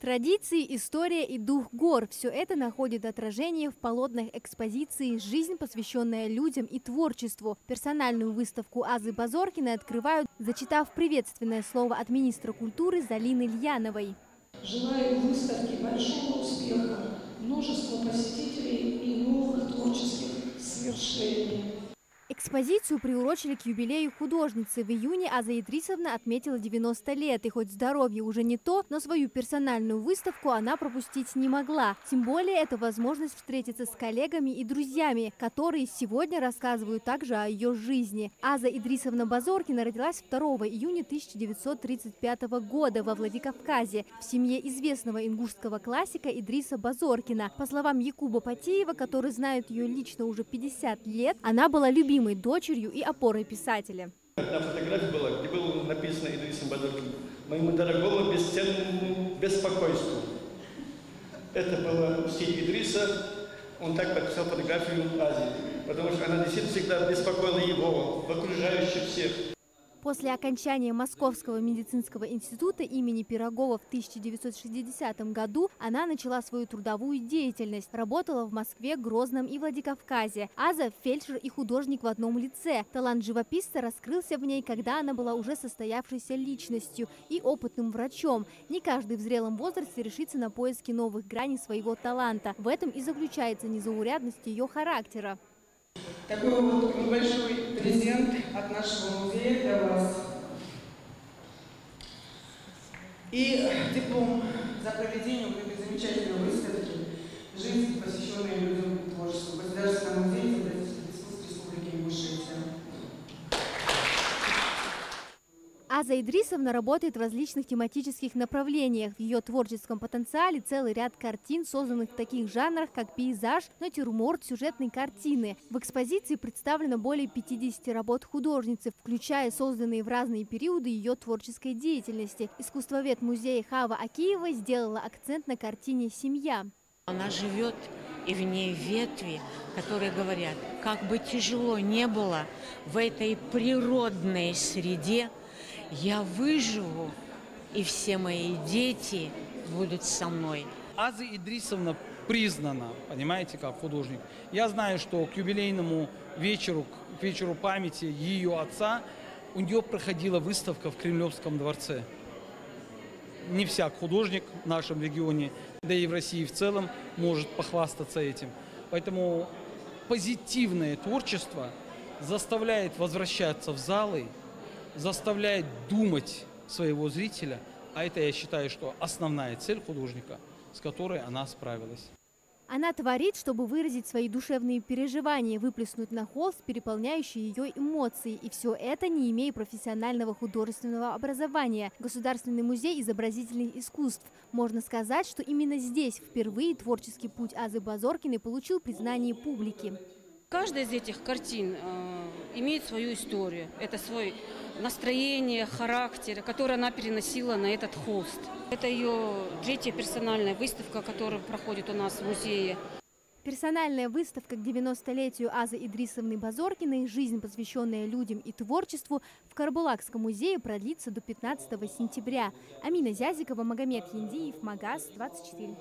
Традиции, история и дух гор – все это находит отражение в полотнах экспозиции «Жизнь, посвященная людям и творчеству». Персональную выставку Азы Базоркиной открывают, зачитав приветственное слово от министра культуры Залины Ильяновой. Желаю выставке большого успеха, множества посетителей и новых творческих свершений. Экспозицию приурочили к юбилею художницы. В июне Аза Идрисовна отметила 90 лет. И хоть здоровье уже не то, но свою персональную выставку она пропустить не могла. Тем более это возможность встретиться с коллегами и друзьями, которые сегодня рассказывают также о ее жизни. Аза Идрисовна Базоркина родилась 2 июня 1935 года во Владикавказе в семье известного ингушского классика Идриса Базоркина. По словам Якуба Патиева, который знает ее лично уже 50 лет, она была любимой дочерью и опорой писателя. Одна фотография была, где было написано Идрисом Базоркиным: «Моему дорогому бесценному беспокойству». Это было в стиле Идриса. Он так подписал фотографию Азии, потому что она действительно всегда беспокоила его, в окружающих всех. После окончания Московского медицинского института имени Пирогова в 1960 году она начала свою трудовую деятельность. Работала в Москве, Грозном и Владикавказе. Аза – фельдшер и художник в одном лице. Талант живописца раскрылся в ней, когда она была уже состоявшейся личностью и опытным врачом. Не каждый в зрелом возрасте решится на поиски новых граней своего таланта. В этом и заключается незаурядность ее характера. Такой вот небольшой презент от нашего музея для вас. И диплом за проведение вот этой замечательной выставки «Жизнь, посвященная людям и творчеству» в Государственном музее изобразительных искусств Республики Ингушетия. Аза Идрисовна работает в различных тематических направлениях. В ее творческом потенциале целый ряд картин, созданных в таких жанрах, как пейзаж, натюрморт, сюжетные картины. В экспозиции представлено более 50 работ художницы, включая созданные в разные периоды ее творческой деятельности. Искусствовед музея Хава Акиева сделала акцент на картине «Семья». Она живет, и в ней ветви, которые говорят, как бы тяжело не было в этой природной среде, я выживу, и все мои дети будут со мной. Аза Идрисовна признана, понимаете, как художник. Я знаю, что к юбилейному вечеру, к вечеру памяти ее отца, у нее проходила выставка в Кремлевском дворце. Не всяк художник в нашем регионе, да и в России в целом, может похвастаться этим. Поэтому позитивное творчество заставляет возвращаться в залы, заставляет думать своего зрителя, а это, я считаю, что основная цель художника, с которой она справилась. Она творит, чтобы выразить свои душевные переживания, выплеснуть на холст переполняющие ее эмоции. И все это, не имея профессионального художественного образования. Государственный музей изобразительных искусств. Можно сказать, что именно здесь впервые творческий путь Азы Базоркиной получил признание публики. Каждая из этих картин имеет свою историю. Это свое настроение, характер, который она переносила на этот холст. Это ее третья персональная выставка, которая проходит у нас в музее. Персональная выставка к 90-летию Азы Идрисовны Базоркиной «Жизнь, посвященная людям и творчеству» в Карабулакском музее продлится до 15 сентября. Амина Зязикова, Магомед Яндиев, Магаз, 24.